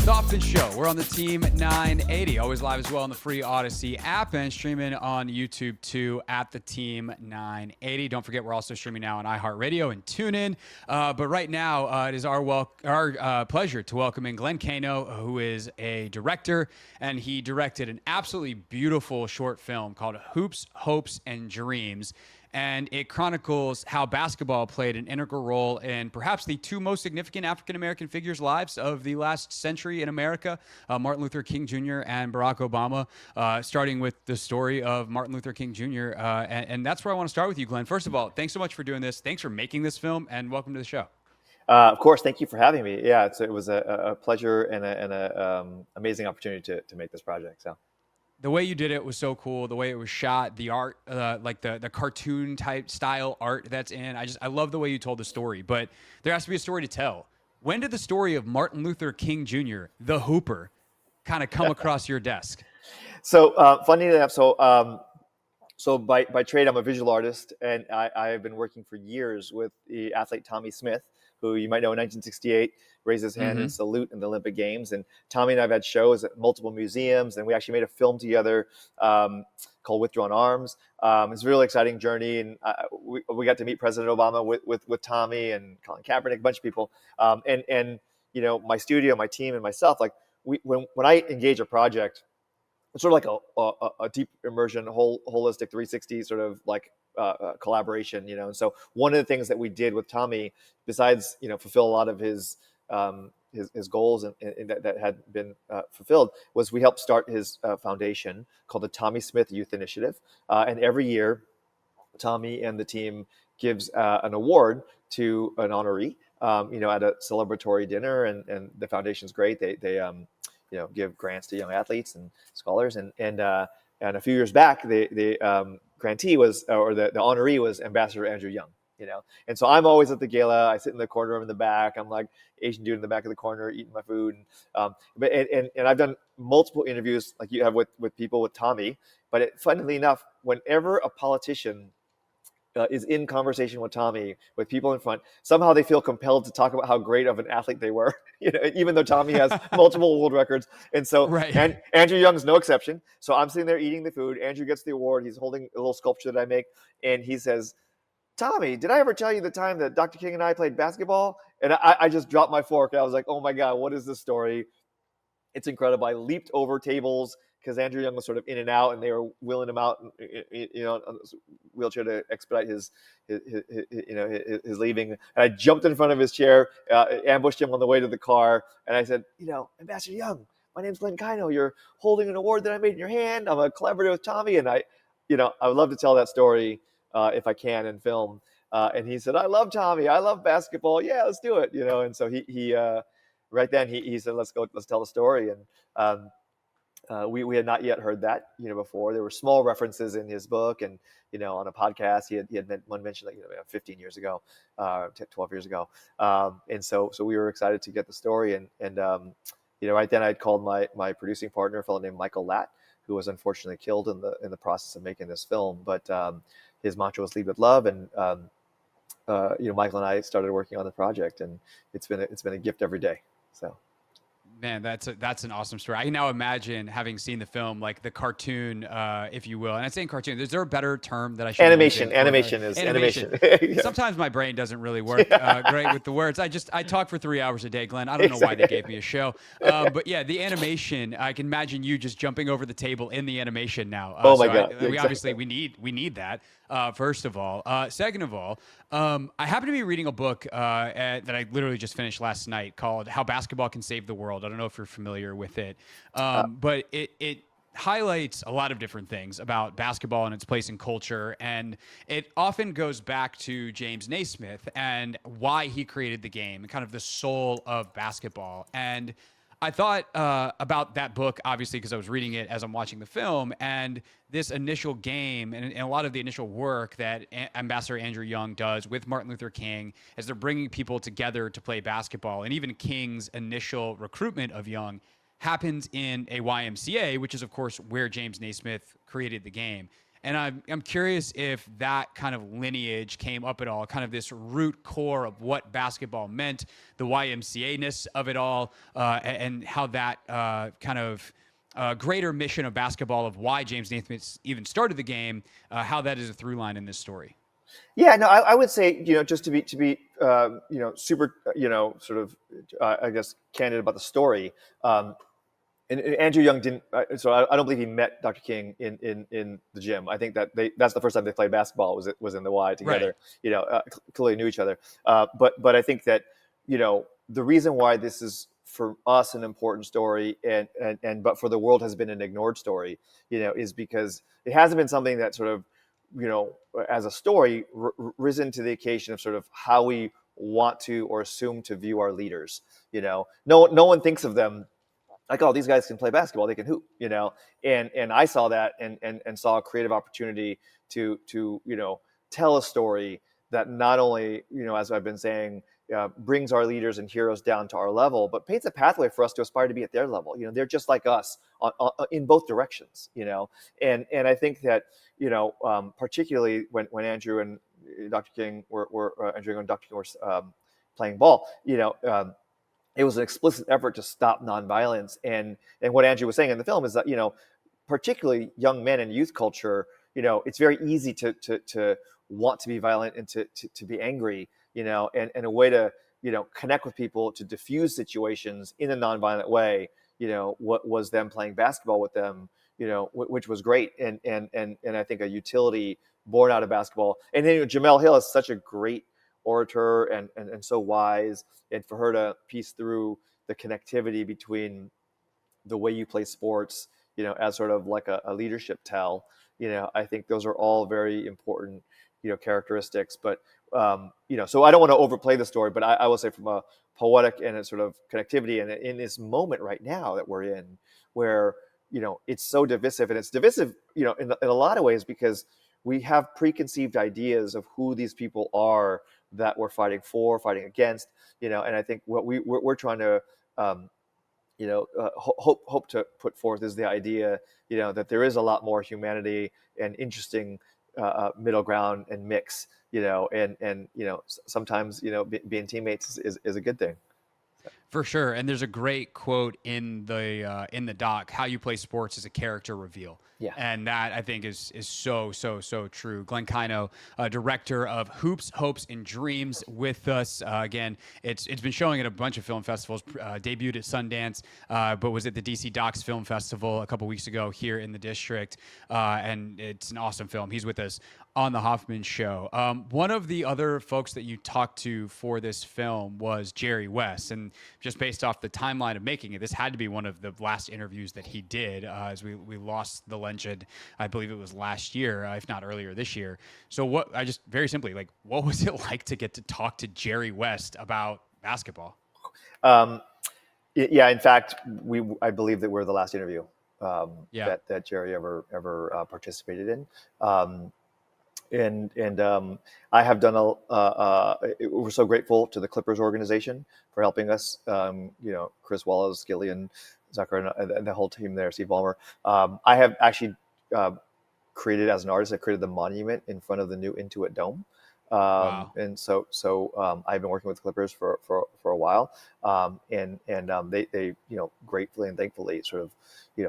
The Hoffman Show. We're on the Team 980, always live as well on the free Odyssey app and streaming on YouTube too at the Team 980. Don't forget, we're also streaming now on iHeartRadio and TuneIn. But right now, it is our pleasure to welcome in Glenn Kaino, who is a director, and he directed an absolutely beautiful short film called Hoops, Hopes, and Dreams. And it chronicles how basketball played an integral role in perhaps the two most significant African-American figures' lives of the last century in America, Martin Luther King Jr. and Barack Obama, starting with the story of Martin Luther King Jr. And that's where I want to start with you, Glenn. First of all, thanks so much for doing this. Thanks for making this film, and welcome to the show. Of course, thank you for having me. Yeah, it was a pleasure and an amazing opportunity to make this project. So. The way you did it was so cool. The way it was shot, the art, like the cartoon type style art that's in. I love the way you told the story. But there has to be a story to tell. When did the story of Martin Luther King Jr., the Hooper, kind of come across your desk? So funny enough, so by trade, I'm a visual artist, and I have been working for years with the athlete Tommie Smith, who you might know in 1968 raised his hand in salute in the Olympic Games. And Tommie and I have had shows at multiple museums, and we actually made a film together called Withdrawn Arms. It's a really exciting journey, and we got to meet President Obama with Tommie and Colin Kaepernick, a bunch of people. And you know, my studio, my team, and myself, like when I engage a project, it's sort of like a deep immersion, holistic 360 sort of like collaboration, you know. And so one of the things that we did with Tommie, besides, you know, fulfill a lot of his goals and that had been fulfilled, was we helped start his foundation called the Tommie Smith Youth Initiative. And every year, Tommie and the team gives an award to an honoree, you know, at a celebratory dinner. And the foundation's great. They you know, give grants to young athletes and scholars. And a few years back, the grantee was, or the honoree was Ambassador Andrew Young, you know. And so I'm always at the gala. I sit in the corner in the back. I'm like Asian dude in the back of the corner eating my food. And I've done multiple interviews like you have with people with Tommie. But funnily enough, whenever a politician is in conversation with Tommie, with people in front, somehow they feel compelled to talk about how great of an athlete they were, you know, even though Tommie has multiple world records. And so Right. and Andrew Young's no exception. So I'm sitting there eating the food. Andrew gets the award. He's holding a little sculpture that I make. And he says, "Tommie, did I ever tell you the time that Dr. King and I played basketball?" And I just dropped my fork. I was like, oh my God, what is this story? It's incredible. I leaped over tables because Andrew Young was sort of in and out, and they were wheeling him out, you know, on this wheelchair to expedite his leaving. And I jumped in front of his chair, ambushed him on the way to the car, and I said, "You know, Ambassador Young, my name's Glenn Kaino. You're holding an award that I made in your hand. I'm a collaborator with Tommie, and I would love to tell that story if I can in film." And he said, "I love Tommie. I love basketball. Yeah, let's do it." You know, and so he right then he said, let's tell the story. And we had not yet heard that, you know, before. There were small references in his book, and, you know, on a podcast he had one mentioned, like, you know, 15 years ago, 12 years ago. And so we were excited to get the story. And you know, right then I'd called my producing partner, a fellow named Michael Latt, who was unfortunately killed in the process of making this film. But his mantra was "Lead with Love." And you know, Michael and I started working on the project, and it's been a gift every day. So. Man, that's an awesome story. I can now imagine, having seen the film, like the cartoon, if you will. And I'm saying cartoon. Is there a better term that I should Animation. use? Animation. Yeah. Sometimes my brain doesn't really work great with the words. I talk for 3 hours a day, Glenn. I don't know why they gave me a show. But yeah, the animation. I can imagine you just jumping over the table in the animation now. Oh my God! We obviously we need that. First of all, second of all, I happen to be reading a book that I literally just finished last night called "How Basketball Can Save the World." I don't know if you're familiar with it, but it highlights a lot of different things about basketball and its place in culture, and it often goes back to James Naismith and why he created the game and kind of the soul of basketball. And I thought about that book, obviously, because I was reading it as I'm watching the film, and this initial game and a lot of the initial work that Ambassador Andrew Young does with Martin Luther King as they're bringing people together to play basketball, and even King's initial recruitment of Young happens in a YMCA, which is, of course, where James Naismith created the game. And I'm curious if that kind of lineage came up at all, kind of this root core of what basketball meant, the YMCA-ness of it all, and how that kind of greater mission of basketball of why James Naismith even started the game, how that is a through line in this story. Yeah, no, I would say, just to be super, sort of, I guess, candid about the story. And Andrew Young didn't, so I don't believe he met Dr. King in the gym. I think that's the first time they played basketball was in the Y together. Right. Clearly knew each other. But I think that the reason why this is for us an important story but for the world has been an ignored story, is because it hasn't been something that sort of, as a story risen to the occasion of sort of how we want to or assume to view our leaders. No one thinks of them like, oh, these guys can play basketball, they can hoop, and I saw that and saw a creative opportunity to tell a story that not only, as I've been saying, brings our leaders and heroes down to our level, but paints a pathway for us to aspire to be at their level. They're just like us in both directions. And I think that particularly when Andrew and Dr. King were Andrew and Dr. King were playing ball, it was an explicit effort to stop nonviolence. And what Andrew was saying in the film is that, particularly young men in youth culture, it's very easy to want to be violent and to be angry, and a way to, connect with people, to diffuse situations in a nonviolent way, what was them playing basketball with them, which was great. And I think a utility born out of basketball. And then Jamel Hill is such a great orator and so wise, and for her to piece through the connectivity between the way you play sports, as sort of like a leadership tell, I think those are all very important, characteristics. But so I don't want to overplay the story, but I will say from a poetic and a sort of connectivity, and in this moment right now that we're in, where it's so divisive, and it's divisive, in a lot of ways, because we have preconceived ideas of who these people are that we're fighting for, fighting against, and I think what we're trying to, hope to put forth is the idea, that there is a lot more humanity and interesting middle ground and mix, and sometimes, being teammates is a good thing. For sure, and there's a great quote in the doc. How you play sports is a character reveal. Yeah. And that, I think, is so true. Glenn Kaino, director of Hoops, Hopes, and Dreams, with us again. It's been showing at a bunch of film festivals. Debuted at Sundance, but was at the DC Docs Film Festival a couple weeks ago here in the district. And it's an awesome film. He's with us on the Hoffman Show. One of the other folks that you talked to for this film was Jerry West, and just based off the timeline of making it, this had to be one of the last interviews that he did, as we lost the legend, I believe it was last year, if not earlier this year. So very simply, like, what was it like to get to talk to Jerry West about basketball? Yeah, in fact, I believe that we're the last interview that Jerry ever participated in. And I have done we're so grateful to the Clippers organization for helping us. Chris Wallace, Gillian, Zucker, and the whole team there, Steve Ballmer. I have actually created, as an artist, I created the monument in front of the new Intuit Dome. Wow. And so I've been working with the Clippers for a while, and they gratefully and thankfully sort of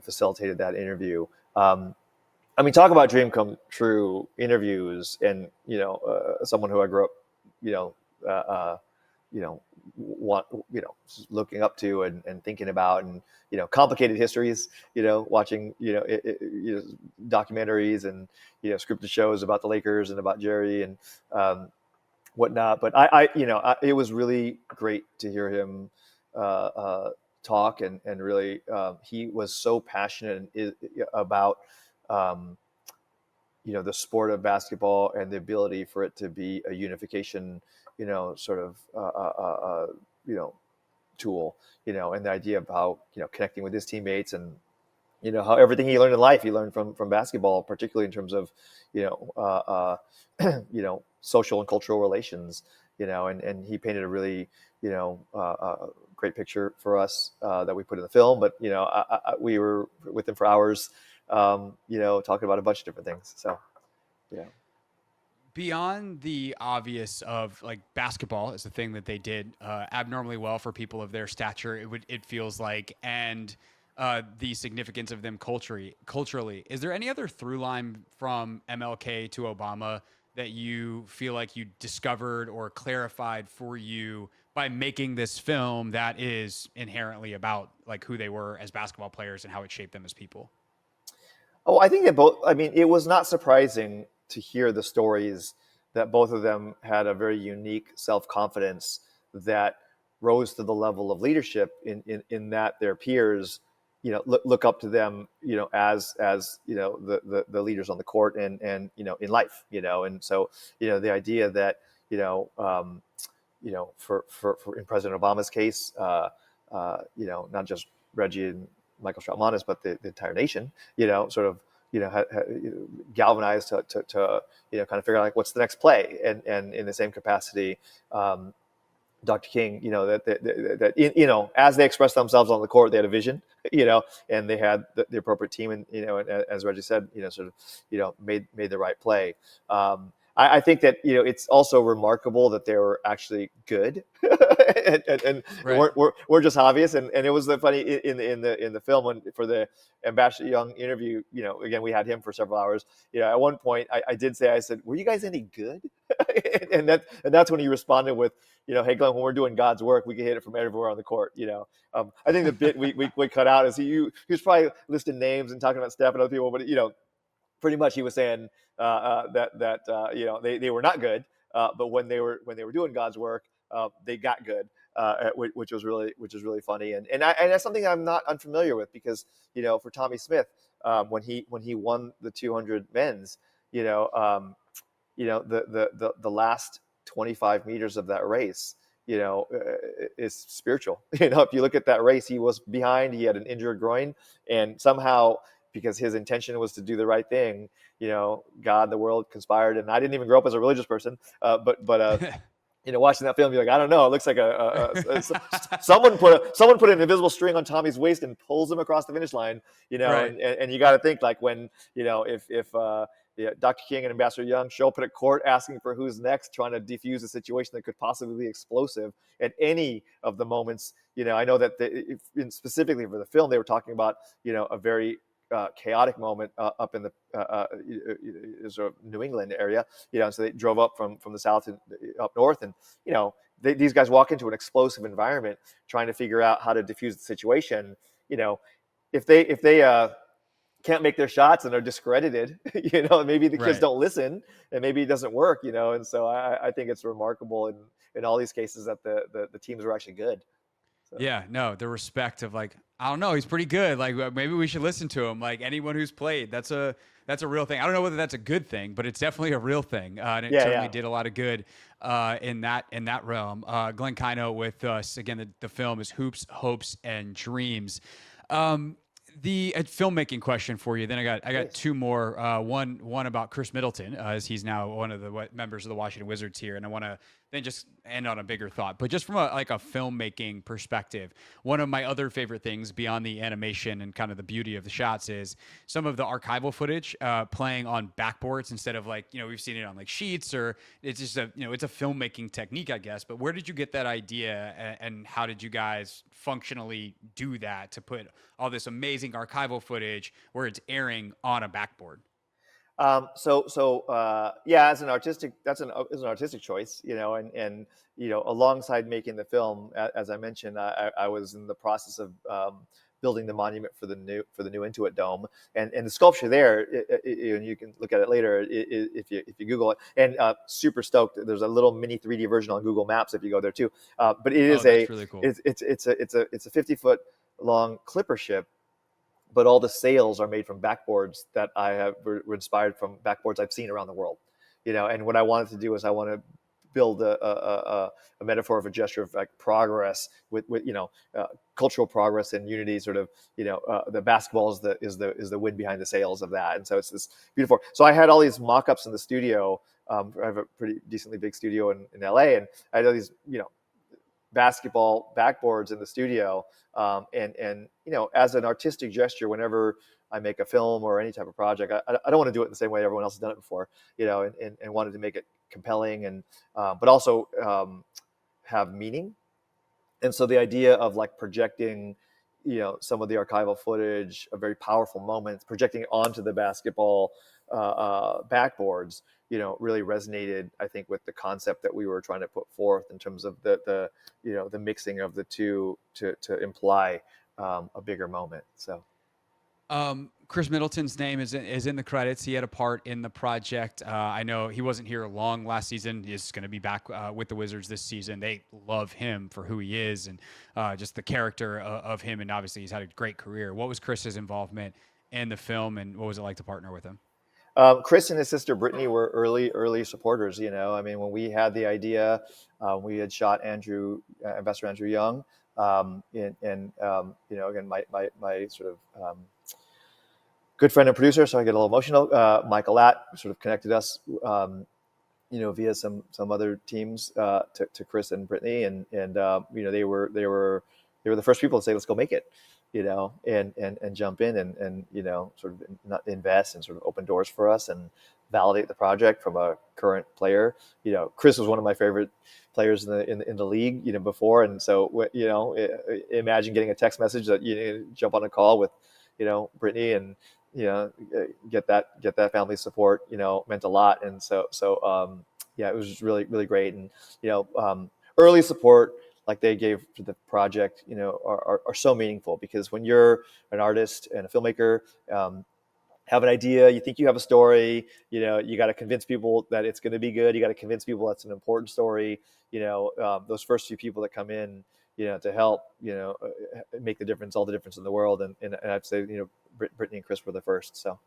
facilitated that interview. I mean, talk about dream come true interviews, and someone who I grew up, looking up to and thinking about, and complicated histories, watching documentaries and scripted shows about the Lakers and about Jerry and whatnot. But it was really great to hear him talk, and really he was so passionate about the sport of basketball and the ability for it to be a unification, sort of, tool, and the idea of how, connecting with his teammates, and, how everything he learned in life, he learned from basketball, particularly in terms of, social and cultural relations, and he painted a really, great picture for us that we put in the film. But, we were with him for hours, talking about a bunch of different things. So, yeah. Beyond the obvious of like basketball is the thing that they did abnormally well for people of their stature, it feels like, and the significance of them culturally, is there any other through line from MLK to Obama that you feel like you discovered or clarified for you by making this film that is inherently about like who they were as basketball players and how it shaped them as people? Oh, I think that both. I mean, it was not surprising to hear the stories that both of them had a very unique self-confidence that rose to the level of leadership in that their peers, look up to them, as the leaders on the court and in life, and so the idea that for in President Obama's case, not just Reggie and Michael Strautmanis, but the entire nation, sort of, galvanized to kind of figure out like what's the next play, and in the same capacity, Dr. King, that as they expressed themselves on the court, they had a vision, and they had the appropriate team, and and as Reggie said, sort of, made the right play. I think that it's also remarkable that they were actually good, and Right. we're just obvious. And it was funny in the film when for the Ambassador Young interview. Again, we had him for several hours. At one point, I did say, I said, "Were you guys any good?" and that's when he responded with, "Hey Glenn, when we're doing God's work, we can hit it from everywhere on the court." I think the bit we cut out is he was probably listing names and talking about Steph and other people, but pretty much he was saying that they were not good, but when they were doing God's work, they got good, which was really funny, and that's something I'm not unfamiliar with, because for Tommy Smith, when he won the 200 men's, the last 25 meters of that race, is spiritual. If you look at that race, he was behind, he had an injured groin, and somehow, because his intention was to do the right thing, God, the world conspired. And I didn't even grow up as a religious person, but watching that film, you're like, I don't know, it looks like someone put an invisible string on Tommy's waist and pulls him across the finish line, Right. and you got to think like when, if Dr. King and Ambassador Young show up at a court asking for who's next, trying to defuse a situation that could possibly be explosive at any of the moments. I know that specifically for the film, they were talking about, a very chaotic moment up in the sort of New England area, so they drove up from the south and up north, and these guys walk into an explosive environment trying to figure out how to defuse the situation. If they can't make their shots and are discredited, maybe the kids Right. don't listen, and maybe it doesn't work, and so I think it's remarkable in all these cases that the teams are actually good. So. Yeah, no, the respect of like, I don't know, he's pretty good. Like maybe we should listen to him. Like anyone who's played, that's a real thing. I don't know whether that's a good thing, but it's definitely a real thing, and it certainly did a lot of good in that realm. Glenn Kaino with us again. The film is Hoops, Hopes, and Dreams. The filmmaking question for you. Then I got two more. One about Chris Middleton, as he's now one of the members of the Washington Wizards here, and I want to then just end on a bigger thought. But just from a filmmaking perspective, one of my other favorite things beyond the animation and kind of the beauty of the shots is some of the archival footage playing on backboards instead of we've seen it on like sheets, or it's just it's a filmmaking technique, I guess. But where did you get that idea, and how did you guys functionally do that to put all this amazing archival footage where it's airing on a backboard? As an artistic, that's an artistic choice, and alongside making the film, as I mentioned, I was in the process of building the monument for the new Intuit Dome, and the sculpture there, and you can look at it later if you Google it, and super stoked. There's a little mini 3D version on Google Maps if you go there too. But it is that's really cool. it's a 50-foot long clipper ship, but all the sails are made from backboards that were inspired from backboards I've seen around the world, And what I wanted to do is I want to build a metaphor of a gesture of like progress with cultural progress and unity. Sort of, the basketball is the wind behind the sails of that, and so it's this beautiful. So I had all these mock-ups in the studio. I have a pretty decently big studio in LA, and I had all these basketball backboards in the studio, and as an artistic gesture, whenever I make a film or any type of project, I don't want to do it the same way everyone else has done it before, and wanted to make it compelling and but also have meaning. And so the idea of like projecting, some of the archival footage of very powerful moments, projecting it onto the basketball backboards, really resonated, I think, with the concept that we were trying to put forth in terms of the mixing of the two to imply a bigger moment. So. Chris Middleton's name is in the credits. He had a part in the project. I know he wasn't here long last season. He's going to be back with the Wizards this season. They love him for who he is and just the character of him. And obviously, he's had a great career. What was Chris's involvement in the film, and what was it like to partner with him? Chris and his sister Brittany were early supporters. I mean, when we had the idea, we had shot Ambassador Andrew Young, again, my sort of good friend and producer, so I get a little emotional. Michael Att sort of connected us, via some other teams to Chris and Brittany, and they were the first people to say, let's go make it, and jump in and sort of not invest and sort of open doors for us and validate the project from a current player. Chris was one of my favorite players in the league, before, and so imagine getting a text message that you jump on a call with, Brittany and get that family support, meant a lot. And so it was just really, really great. And, early support like they gave to the project, are so meaningful, because when you're an artist and a filmmaker, have an idea, you think you have a story, you got to convince people that it's going to be good. You got to convince people that's an important story. Those first few people that come in, to help, make the difference, all the difference in the world. And I'd say, Brittany and Chris were the first. So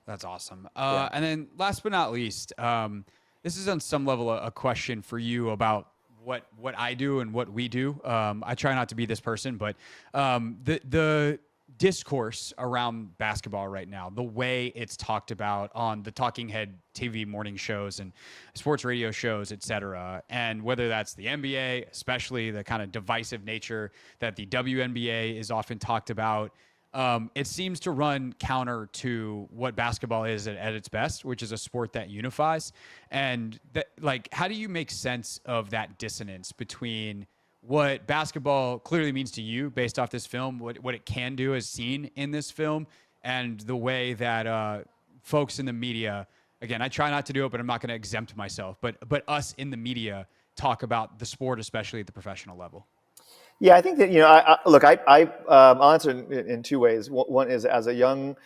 that's awesome. And then last but not least, this is on some level a question for you about what I do and what we do. I try not to be this person, but the discourse around basketball right now, the way it's talked about on the talking head TV morning shows and sports radio shows, et cetera, and whether that's the NBA, especially the kind of divisive nature that the WNBA is often talked about, it seems to run counter to what basketball is at its best, which is a sport that unifies. And how do you make sense of that dissonance between what basketball clearly means to you based off this film, what it can do as seen in this film, and the way that folks in the media, again, I try not to do it, but I'm not going to exempt myself, but us in the media talk about the sport, especially at the professional level? Yeah, I think that, I'll answer in two ways. One is as a young,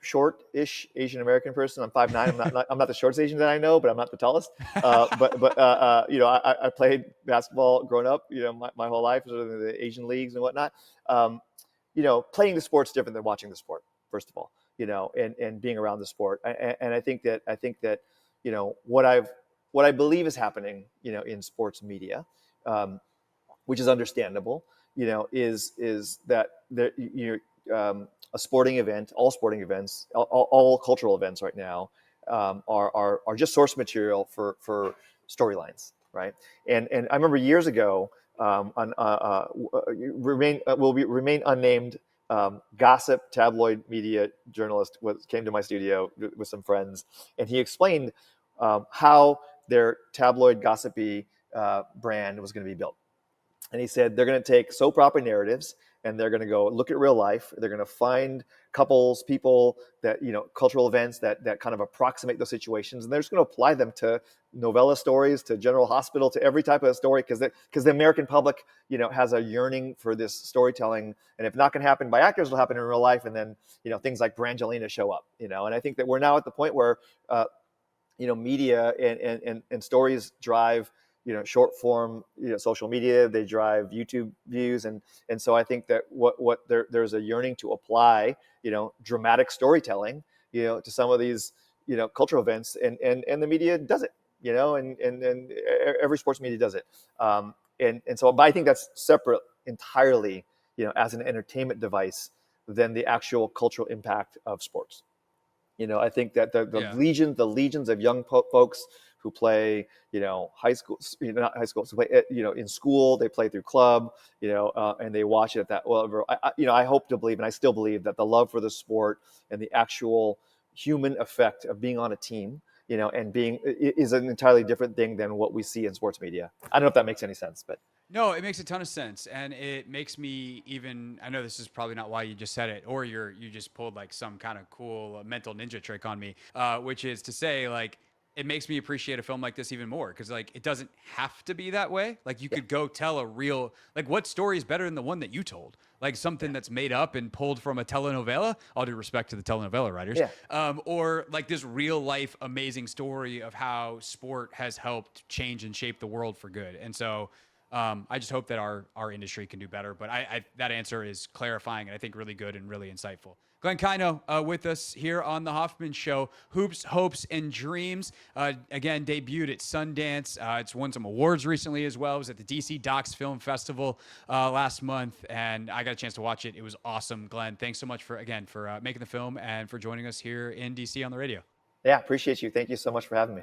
short-ish Asian American person. I'm 5'9". I'm not the shortest Asian that I know, but I'm not the tallest. I played basketball growing up, my whole life, sort of in the Asian leagues and whatnot. Playing the sport's different than watching the sport, first of all, and being around the sport. And I think that what I believe is happening, in sports media, which is understandable, is that there, a sporting event, all sporting events, all cultural events right now are just source material for storylines, right? And I remember years ago, remain unnamed gossip tabloid media journalist came to my studio with some friends, and he explained how their tabloid gossipy brand was going to be built. And he said they're going to take soap opera narratives and they're going to go look at real life. They're going to find couples, people that, cultural events that kind of approximate those situations. And they're just going to apply them to novella stories, to General Hospital, to every type of story, because the American public, has a yearning for this storytelling. And if not going to happen by actors, it'll happen in real life. And then, things like Brangelina show up, and I think that we're now at the point where, media and stories drive, short form, social media, they drive YouTube views. And so I think that there's a yearning to apply, dramatic storytelling, to some of these, cultural events, and the media does it, and every sports media does it. But I think that's separate entirely, as an entertainment device than the actual cultural impact of sports. I think that the legions of young folks who play, high school, not high school, so play, in school, they play through club, and they watch it at that level. I hope to believe, and I still believe, that the love for the sport and the actual human effect of being on a team, and being is an entirely different thing than what we see in sports media. I don't know if that makes any sense, but. No, it makes a ton of sense, and it makes me even. I know this is probably not why you just said it, or you just pulled like some kind of cool mental ninja trick on me, which is to say, like, it makes me appreciate a film like this even more, because like it doesn't have to be that way. Like you could go tell a real, like, what story is better than the one that you told? Like something that's made up and pulled from a telenovela. All due respect to the telenovela writers, or like this real life amazing story of how sport has helped change and shape the world for good. And so. I just hope that our industry can do better. But that answer is clarifying and I think really good and really insightful. Glenn Kaino with us here on the Hoffman Show. Hoops, Hopes, and Dreams. Again, debuted at Sundance. It's won some awards recently as well. It was at the DC Docs Film Festival last month, and I got a chance to watch it. It was awesome. Glenn, thanks so much for making the film and for joining us here in DC on the radio. Yeah, appreciate you. Thank you so much for having me.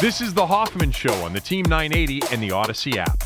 This is The Hoffman Show on the Team 980 and the Odyssey app.